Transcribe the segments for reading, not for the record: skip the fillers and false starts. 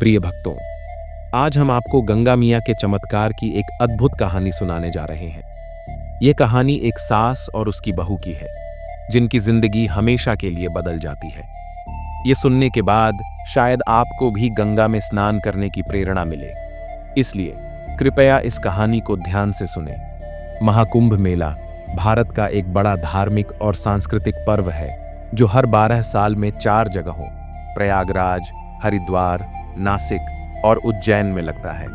प्रिय भक्तों, आज हम आपको गंगा मियाँ के चमत्कार की एक अद्भुत कहानी सुनाने जा रहे हैं। ये कहानी एक सास और उसकी बहू की है, जिनकी जिंदगी हमेशा के लिए बदल जाती है। ये सुनने के बाद शायद आपको भी गंगा में स्नान करने की प्रेरणा मिले, इसलिए कृपया इस कहानी को ध्यान से सुने। महाकुंभ मेला भारत का एक बड़ा धार्मिक और सांस्कृतिक पर्व है, जो हर 12 साल में 4 जगहों प्रयागराज, हरिद्वार, नासिक और उज्जैन में लगता है।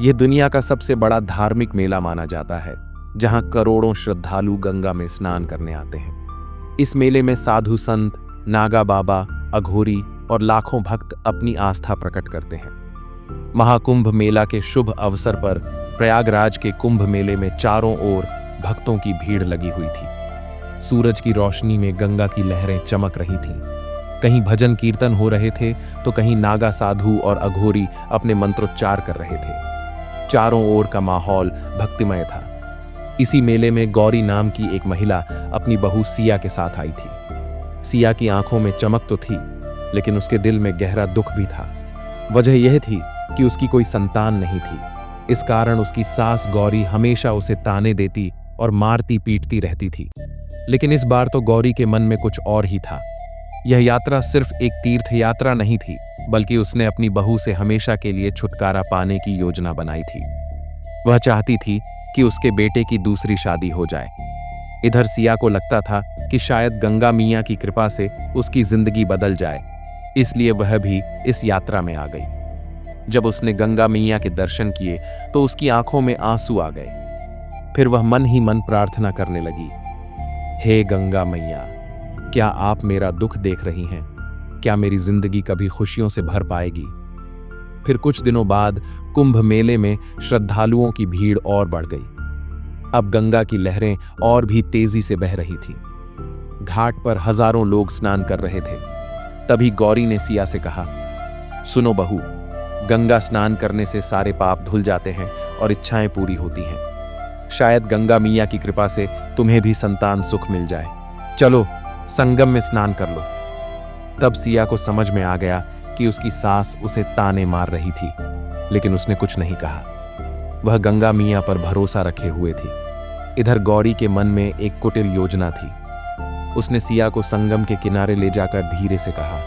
यह दुनिया का सबसे बड़ा धार्मिक मेला माना जाता है, जहां करोड़ों श्रद्धालु गंगा में स्नान करने आते हैं। इस मेले में साधु संत, नागा बाबा, अघोरी और लाखों भक्त अपनी आस्था प्रकट करते हैं। महाकुंभ मेला के शुभ अवसर पर प्रयागराज के कुंभ मेले में चारों ओर भक्तों की भीड़ लगी हुई थी। सूरज की रोशनी में गंगा की लहरें चमक रही थीं। कहीं भजन कीर्तन हो रहे थे तो कहीं नागा साधु और अघोरी अपने मंत्रोच्चार कर रहे थे। चारों ओर का माहौल भक्तिमय था। इसी मेले में गौरी नाम की एक महिला अपनी बहू सिया के साथ आई थी। सिया की आंखों में चमक तो थी, लेकिन उसके दिल में गहरा दुख भी था। वजह यह थी कि उसकी कोई संतान नहीं थी। इस कारण उसकी सास गौरी हमेशा उसे ताने देती और मारती पीटती रहती थी। लेकिन इस बार तो गौरी के मन में कुछ और ही था। यह यात्रा सिर्फ एक तीर्थ यात्रा नहीं थी, बल्कि उसने अपनी बहू से हमेशा के लिए छुटकारा पाने की योजना बनाई थी। वह चाहती थी कि उसके बेटे की दूसरी शादी हो जाए। इधर सिया को लगता था कि शायद गंगा मियाँ की कृपा से उसकी जिंदगी बदल जाए, इसलिए वह भी इस यात्रा में आ गई। जब उसने गंगा मियाँ के दर्शन किए तो उसकी आंखों में आंसू आ गए। फिर वह मन ही मन प्रार्थना करने लगी, हे गंगा मैया, क्या आप मेरा दुख देख रही हैं? क्या मेरी जिंदगी कभी खुशियों से भर पाएगी? फिर कुछ दिनों बाद कुंभ मेले में श्रद्धालुओं की भीड़ और बढ़ गई। अब गंगा की लहरें और भी तेजी से बह रही थी। घाट पर हजारों लोग स्नान कर रहे थे। तभी गौरी ने सिया से कहा, सुनो बहू, गंगा स्नान करने से सारे पाप धुल जाते हैं और इच्छाएं पूरी होती हैं। शायद गंगा मियाँ की कृपा से तुम्हें भी संतान सुख मिल जाए। चलो संगम में स्नान कर लो। तब सिया को समझ में आ गया कि उसकी सास उसे ताने मार रही थी, लेकिन उसने कुछ नहीं कहा। वह गंगा मियाँ पर भरोसा रखे हुए थी। इधर गौरी के मन में एक कुटिल योजना थी। उसने सिया को संगम के किनारे ले जाकर धीरे से कहा,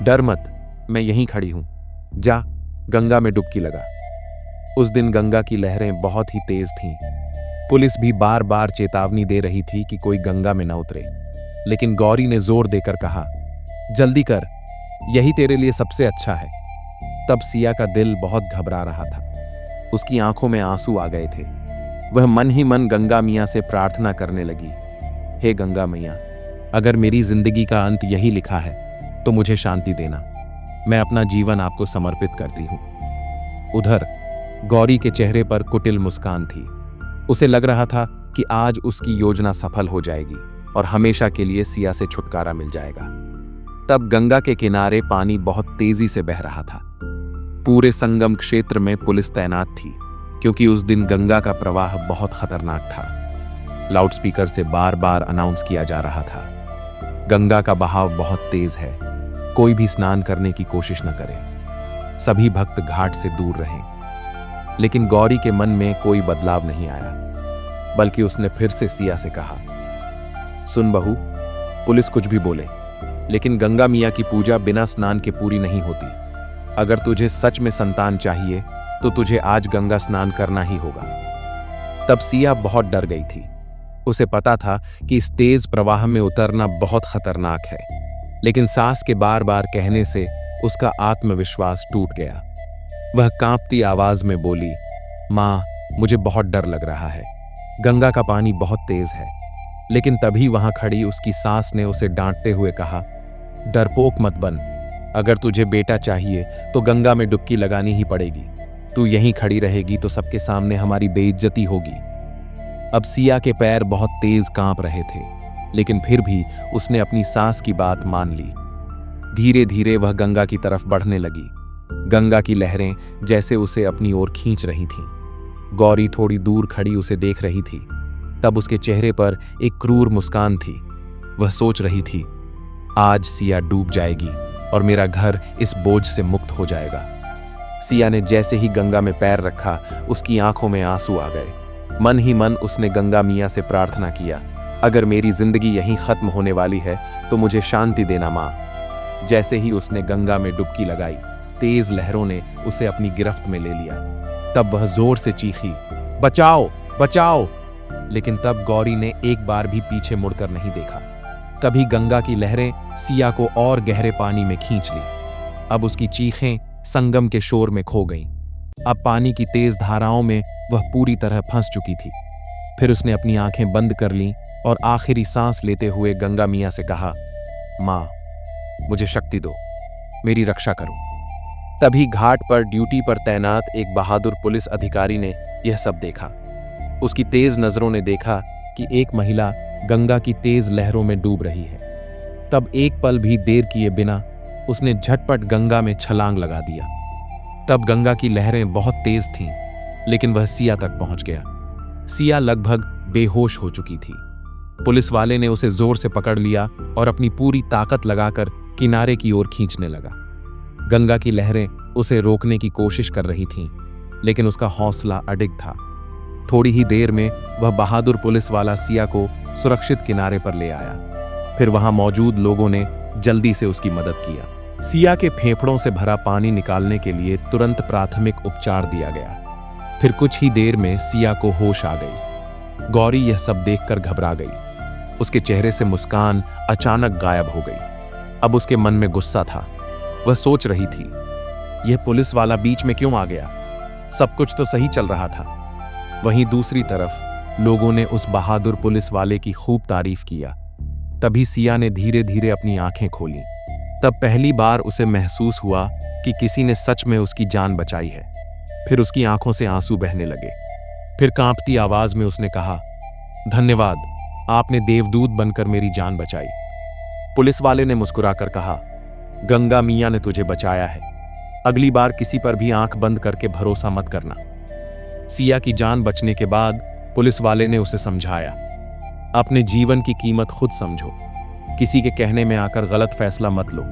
डर मत, मैं यहीं खड़ी हूं, जा गंगा में डुबकी लगा। उस दिन गंगा की लहरें बहुत ही तेज थीं। पुलिस भी बार बार चेतावनी दे रही थी कि कोई गंगा में न उतरे, लेकिन गौरी ने जोर देकर कहा, जल्दी कर, यही तेरे लिए सबसे अच्छा है। तब सिया का दिल बहुत घबरा रहा था। उसकी आंखों में आंसू आ गए थे। वह मन ही मन गंगा मियाँ से प्रार्थना करने लगी, हे गंगा मैया, अगर मेरी जिंदगी का अंत यही लिखा है तो मुझे शांति देना। मैं अपना जीवन आपको समर्पित करती हूँ। उधर गौरी के चेहरे पर कुटिल मुस्कान थी। उसे लग रहा था कि आज उसकी योजना सफल हो जाएगी और हमेशा के लिए सिया से छुटकारा मिल जाएगा। तब गंगा के किनारे पानी बहुत तेजी से बह रहा था। पूरे संगम क्षेत्र में पुलिस तैनात थी, क्योंकि उस दिन गंगा का प्रवाह बहुत खतरनाक था। लाउडस्पीकर से बार बार अनाउंस किया जा रहा था, गंगा का बहाव बहुत तेज है, कोई भी स्नान करने की कोशिश न करे। सभी भक्त घाट से दूर रहें। लेकिन गौरी के मन में कोई बदलाव नहीं आया, बल्कि उसने फिर से सिया से कहा, सुन बहू, पुलिस कुछ भी बोले, लेकिन गंगा मियाँ की पूजा बिना स्नान के पूरी नहीं होती। अगर तुझे सच में संतान चाहिए तो तुझे आज गंगा स्नान करना ही होगा। तब सिया बहुत डर गई थी। उसे पता था कि इस तेज प्रवाह में उतरना बहुत खतरनाक है, लेकिन सास के बार बार कहने से उसका आत्मविश्वास टूट गया। वह कांपती आवाज में बोली, माँ, मुझे बहुत डर लग रहा है, गंगा का पानी बहुत तेज है। लेकिन तभी वहां खड़ी उसकी सास ने उसे डांटते हुए कहा, डरपोक मत बन, अगर तुझे बेटा चाहिए तो गंगा में डुबकी लगानी ही पड़ेगी। तू यहीं खड़ी रहेगी तो सबके सामने हमारी बेइज्जती होगी। अब सिया के पैर बहुत तेज कांप रहे थे, लेकिन फिर भी उसने अपनी सास की बात मान ली। धीरे धीरे वह गंगा की तरफ बढ़ने लगी। गंगा की लहरें जैसे उसे अपनी ओर खींच रही थीं। गौरी थोड़ी दूर खड़ी उसे देख रही थी। तब उसके चेहरे पर एक क्रूर मुस्कान थी। वह सोच रही थी, आज सिया डूब जाएगी और मेरा घर इस बोझ से मुक्त हो जाएगा। सिया ने जैसे ही गंगा में पैर रखा, उसकी आंखों में आंसू आ गए। मन ही मन उसने गंगा मियाँ से प्रार्थना किया, अगर मेरी जिंदगी यहीं खत्म होने वाली है तो मुझे शांति देना माँ। जैसे ही उसने गंगा में डुबकी लगाई, तेज लहरों ने उसे अपनी गिरफ्त में ले लिया। तब वह जोर से चीखी, बचाओ बचाओ। लेकिन तब गौरी ने एक बार भी पीछे मुड़कर नहीं देखा। तभी गंगा की लहरें सिया को और गहरे पानी में खींच ली। अब उसकी चीखें संगम के शोर में खो गईं। अब पानी की तेज धाराओं में वह पूरी तरह फंस चुकी थी। फिर उसने अपनी आंखें बंद कर लीं और आखिरी सांस लेते हुए गंगा मियाँ से कहा, माँ, मुझे शक्ति दो, मेरी रक्षा करो। तभी घाट पर ड्यूटी पर तैनात एक बहादुर पुलिस अधिकारी ने यह सब देखा। उसकी तेज नजरों ने देखा कि एक महिला गंगा की तेज लहरों में डूब रही है। तब एक पल भी देर किए बिना उसने झटपट गंगा में छलांग लगा दिया। तब गंगा की लहरें बहुत तेज थीं, लेकिन वह सिया तक पहुंच गया। सिया लगभग बेहोश हो चुकी थी। पुलिस वाले ने उसे जोर से पकड़ लिया और अपनी पूरी ताकत लगाकर किनारे की ओर खींचने लगा। गंगा की लहरें उसे रोकने की कोशिश कर रही थीं, लेकिन उसका हौसला अडिग था। थोड़ी ही देर में वह बहादुर पुलिस वाला सिया को सुरक्षित किनारे पर ले आया। फिर वहां मौजूद लोगों ने जल्दी से उसकी मदद किया। सिया के फेफड़ों से भरा पानी निकालने के लिए तुरंत प्राथमिक उपचार दिया गया। फिर कुछ ही देर में सिया को होश आ गई। गौरी यह सब देखकर घबरा गई। उसके चेहरे से मुस्कान अचानक गायब हो गई। अब उसके मन में गुस्सा था। वह सोच रही थी, यह पुलिस वाला बीच में क्यों आ गया? सब कुछ तो सही चल रहा था। वहीं दूसरी तरफ लोगों ने उस बहादुर पुलिस वाले की खूब तारीफ किया। तभी सिया ने धीरे धीरे अपनी आंखें खोली। तब पहली बार उसे महसूस हुआ कि किसी ने सच में उसकी जान बचाई है। फिर उसकी आंखों से आंसू बहने लगे। फिर कांपती आवाज में उसने कहा, धन्यवाद, आपने देवदूत बनकर मेरी जान बचाई। पुलिस वाले ने मुस्कुराकर कहा, गंगा मियाँ ने तुझे बचाया है। अगली बार किसी पर भी आंख बंद करके भरोसा मत करना। सिया की जान बचने के बाद पुलिस वाले ने उसे समझाया, अपने जीवन की कीमत खुद समझो, किसी के कहने में आकर गलत फैसला मत लो।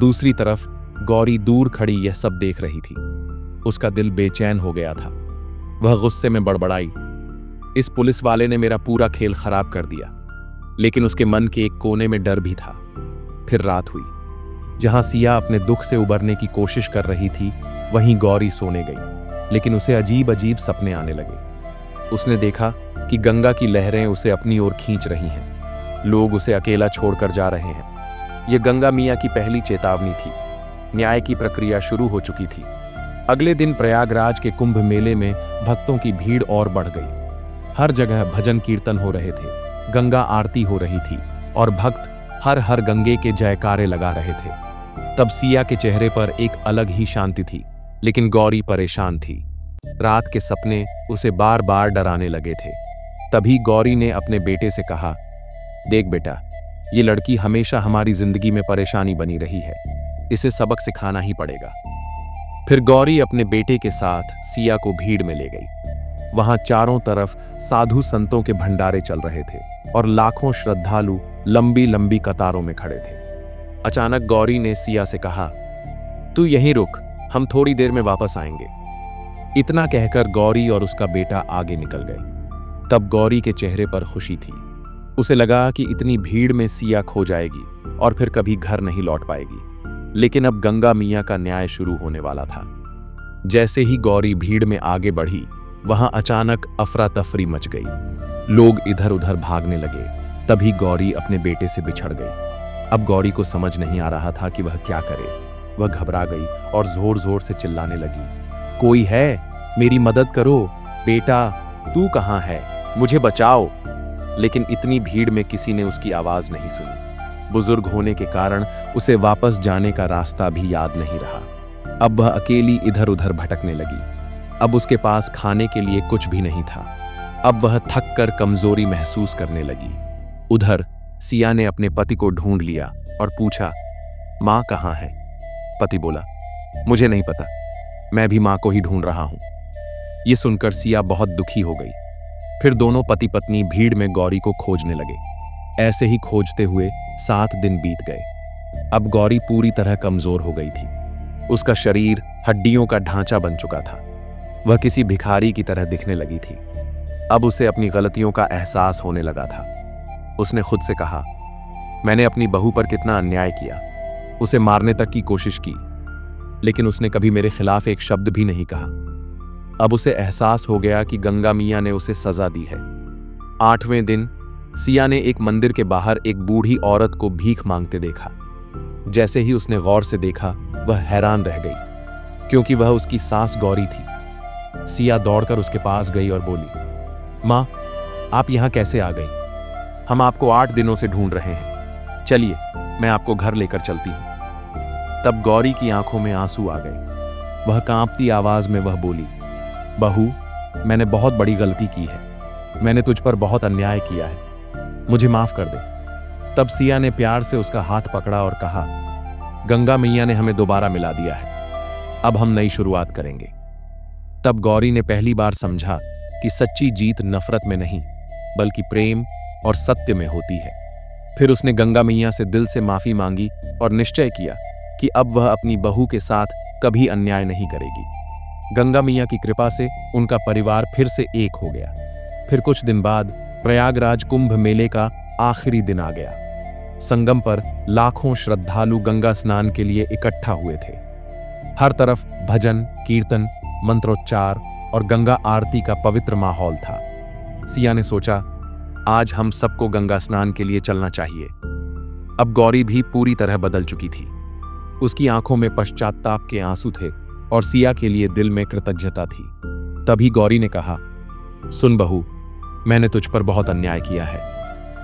दूसरी तरफ गौरी दूर खड़ी यह सब देख रही थी। उसका दिल बेचैन हो गया था। वह गुस्से में बड़बड़ाई, इस पुलिस वाले ने मेरा पूरा खेल खराब कर दिया। लेकिन उसके मन के एक कोने में डर भी था। फिर रात हुई। जहां सिया अपने दुख से उबरने की कोशिश कर रही थी, वहीं गौरी सोने गई। लेकिन उसे अजीब अजीब सपने आने लगे। उसने देखा कि गंगा की लहरें उसे अपनी ओर खींच रही हैं। लोग उसे अकेला छोड़कर जा रहे हैं। यह गंगा मियाँ की पहली चेतावनी थी। न्याय की प्रक्रिया शुरू हो चुकी थी। अगले दिन प्रयागराज के कुंभ मेले में भक्तों की भीड़ और बढ़ गई। हर जगह भजन कीर्तन हो रहे थे, गंगा आरती हो रही थी और भक्त हर हर गंगे के जयकारे लगा रहे थे। तब सिया के चेहरे पर एक अलग ही शांति थी, लेकिन गौरी परेशान थी। रात के सपने उसे बार बार डराने लगे थे। तभी गौरी ने अपने बेटे से कहा, देख बेटा, ये लड़की हमेशा हमारी जिंदगी में परेशानी बनी रही है, इसे सबक सिखाना ही पड़ेगा। फिर गौरी अपने बेटे के साथ सिया को भीड़ में ले गई। वहां चारों तरफ साधु संतों के भंडारे चल रहे थे और लाखों श्रद्धालु लंबी लंबी कतारों में खड़े थे। अचानक गौरी ने सिया से कहा, तू यहीं रुक, हम थोड़ी देर में वापस आएंगे। इतना कहकर गौरी और उसका बेटा आगे निकल गए। तब गौरी के चेहरे पर खुशी थी। उसे लगा कि इतनी भीड़ में सिया खो जाएगी और फिर कभी घर नहीं लौट पाएगी। लेकिन अब गंगा मियाँ का न्याय शुरू होने वाला था। जैसे ही गौरी भीड़ में आगे बढ़ी, वहां अचानक अफरा तफरी मच गई। लोग इधर उधर भागने लगे। तभी गौरी अपने बेटे से बिछड़ गई। अब गौरी को समझ नहीं आ रहा था कि वह क्या करे। वह घबरा गई और जोर जोर से चिल्लाने लगी, कोई है, मेरी मदद करो, बेटा तू कहाँ है, मुझे बचाओ। लेकिन इतनी भीड़ में किसी ने उसकी आवाज नहीं सुनी। बुजुर्ग होने के कारण उसे वापस जाने का रास्ता भी याद नहीं रहा। अब वह अकेली इधर उधर भटकने लगी। अब उसके पास खाने के लिए कुछ भी नहीं था। अब वह थक कर कमजोरी महसूस करने लगी। उधर सिया ने अपने पति को ढूंढ लिया और पूछा, माँ कहाँ है? पति बोला, मुझे नहीं पता, मैं भी माँ को ही ढूंढ रहा हूं। ये सुनकर सिया बहुत दुखी हो गई। फिर दोनों पति पत्नी भीड़ में गौरी को खोजने लगे। ऐसे ही खोजते हुए 7 दिन बीत गए। अब गौरी पूरी तरह कमजोर हो गई थी। उसका शरीर हड्डियों का ढांचा बन चुका था। वह किसी भिखारी की तरह दिखने लगी थी। अब उसे अपनी गलतियों का एहसास होने लगा था। उसने खुद से कहा, मैंने अपनी बहू पर कितना अन्याय किया, उसे मारने तक की कोशिश की, लेकिन उसने कभी मेरे खिलाफ एक शब्द भी नहीं कहा। अब उसे एहसास हो गया कि गंगा मियां ने उसे सजा दी है। 8वें दिन सिया ने एक मंदिर के बाहर एक बूढ़ी औरत को भीख मांगते देखा। जैसे ही उसने गौर से देखा, वह हैरान रह गई, क्योंकि वह उसकी सास गौरी थी। सिया दौड़कर उसके पास गई और बोली, माँ, आप यहाँ कैसे आ गई? हम आपको 8 दिनों से ढूंढ रहे हैं। चलिए, मैं आपको घर लेकर चलती हूँ। तब गौरी की आंखों में आंसू आ गए। वह कांपती आवाज में वह बोली, बहू, मैंने बहुत बड़ी गलती की है। मैंने तुझ पर बहुत अन्याय किया है, मुझे माफ कर दे। तब सिया ने प्यार से उसका हाथ पकड़ा और कहा, गंगा मैया ने हमें दोबारा मिला दिया है, अब हम नई शुरुआत करेंगे। तब गौरी ने पहली बार समझा कि सच्ची जीत नफरत में नहीं, बल्कि प्रेम और सत्य में होती है। फिर उसने गंगा मैया से दिल से माफी मांगी और निश्चय किया कि अब वह अपनी बहू के साथ कभी अन्याय नहीं करेगी। गंगा मैया की कृपा से उनका परिवार फिर से एक हो गया। फिर कुछ दिन बाद प्रयागराज कुंभ मेले का आखिरी दिन आ गया। संगम पर लाखों श्रद्धालु गंगा स्नान के लिए इकट्ठा हुए थे। हर तरफ भजन, कीर्तन, मंत्रोच्चार और गंगा आरती का पवित्र माहौल था। सिया ने सोचा, आज हम सबको गंगा स्नान के लिए चलना चाहिए। अब गौरी भी पूरी तरह बदल चुकी थी। उसकी आंखों में पश्चाताप के आंसू थे और सिया के लिए दिल में कृतज्ञता थी। तभी गौरी ने कहा, सुन बहू, मैंने तुझ पर बहुत अन्याय किया है।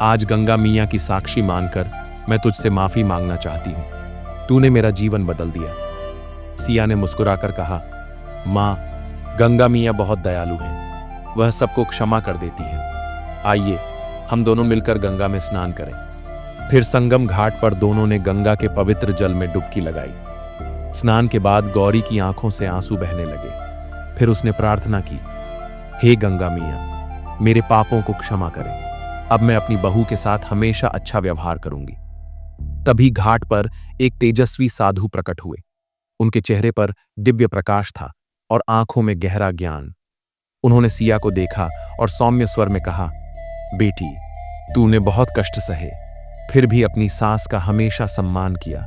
आज गंगा मियां की साक्षी मानकर मैं तुझसे माफी मांगना चाहती हूं। तूने मेरा जीवन बदल दिया। सिया ने मुस्कुराकर कहा, मां, गंगा मियां बहुत दयालु हैं, वह सबको क्षमा कर देती हैं। आइए, हम दोनों मिलकर गंगा में स्नान करें। फिर संगम घाट पर दोनों ने गंगा के पवित्र जल में डुबकी लगाई। स्नान के बाद गौरी की आंखों से आंसू बहने लगे। फिर उसने प्रार्थना की, हे गंगा मियां, मेरे पापों को क्षमा करें। अब मैं अपनी बहू के साथ हमेशा अच्छा व्यवहार करूंगी। तभी घाट पर एक तेजस्वी साधु प्रकट हुए। उनके चेहरे पर दिव्य प्रकाश था और आंखों में गहरा ज्ञान। उन्होंने सिया को देखा और सौम्य स्वर में कहा, बेटी, तूने बहुत कष्ट सहे, फिर भी अपनी सास का हमेशा सम्मान किया।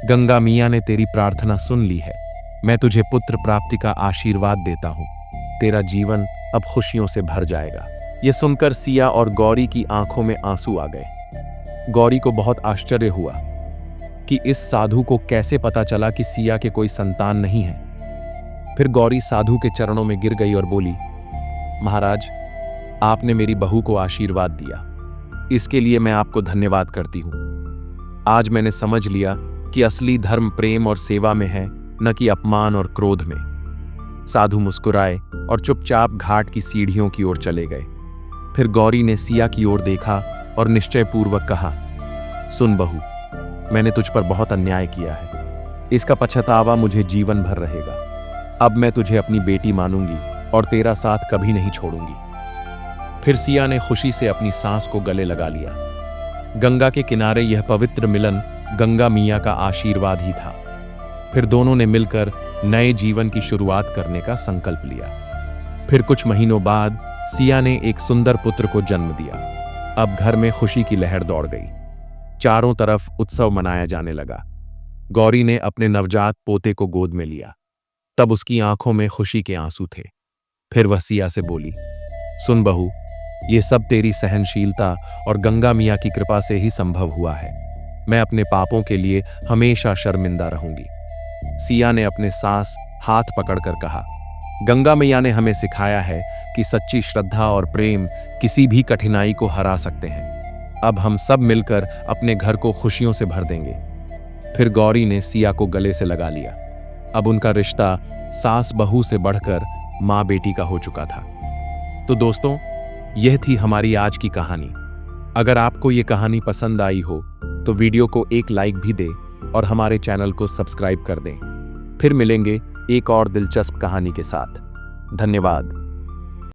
गंगा मियां ने तेरी प्रार्थना सुन ली है। मैं तुझे पुत्र प्राप्ति का आशीर्वाद देता हूं। तेरा जीवन अब खुशियों से भर जाएगा। यह सुनकर सिया और गौरी की आंखों में आंसू आ गए। गौरी को बहुत आश्चर्य हुआ कि इस साधु को कैसे पता चला कि सिया के कोई संतान नहीं है। फिर गौरी साधु के चरणों में गिर गई और बोली, महाराज, आपने मेरी बहू को आशीर्वाद दिया, इसके लिए मैं आपको धन्यवाद करती हूं। आज मैंने समझ लिया कि असली धर्म प्रेम और सेवा में है, न कि अपमान और क्रोध में। साधु मुस्कुराए और चुपचाप घाट की सीढ़ियों की ओर चले गए। फिर गौरी ने सिया की ओर देखा और निश्चयपूर्वक कहा, सुन बहू, मैंने तुझ पर बहुत अन्याय किया है। इसका पछतावा मुझे जीवन भर रहेगा। अब मैं तुझे अपनी बेटी मानूंगी और तेरा साथ कभी नहीं छोड़ूंगी। फिर सिया ने खुशी से अपनी सांस को गले लगा लिया। गंगा के किनारे यह पवित्र मिलन गंगा मियां का आशीर्वाद ही था। फिर दोनों ने मिलकर नए जीवन की शुरुआत करने का संकल्प लिया। फिर कुछ महीनों बाद सिया ने एक सुंदर पुत्र को जन्म दिया। अब घर में खुशी की लहर दौड़ गई। चारों तरफ उत्सव मनाया जाने लगा। गौरी ने अपने नवजात पोते को गोद में लिया। तब उसकी आंखों में खुशी के आंसू थे। फिर वह सिया से बोली, सुन बहू, ये सब तेरी सहनशीलता और गंगा मियां की कृपा से ही संभव हुआ है। मैं अपने पापों के लिए हमेशा शर्मिंदा रहूंगी। सिया ने अपने सास हाथ पकड़कर कहा, गंगा मैया ने हमें सिखाया है कि सच्ची श्रद्धा और प्रेम किसी भी कठिनाई को हरा सकते हैं। अब हम सब मिलकर अपने घर को खुशियों से भर देंगे। फिर गौरी ने सिया को गले से लगा लिया। अब उनका रिश्ता सास बहू से बढ़कर माँ बेटी का हो चुका था। तो दोस्तों, यह थी हमारी आज की कहानी। अगर आपको ये कहानी पसंद आई हो तो वीडियो को एक लाइक भी दें और हमारे चैनल को सब्सक्राइब कर दें। फिर मिलेंगे एक और दिलचस्प कहानी के साथ। धन्यवाद।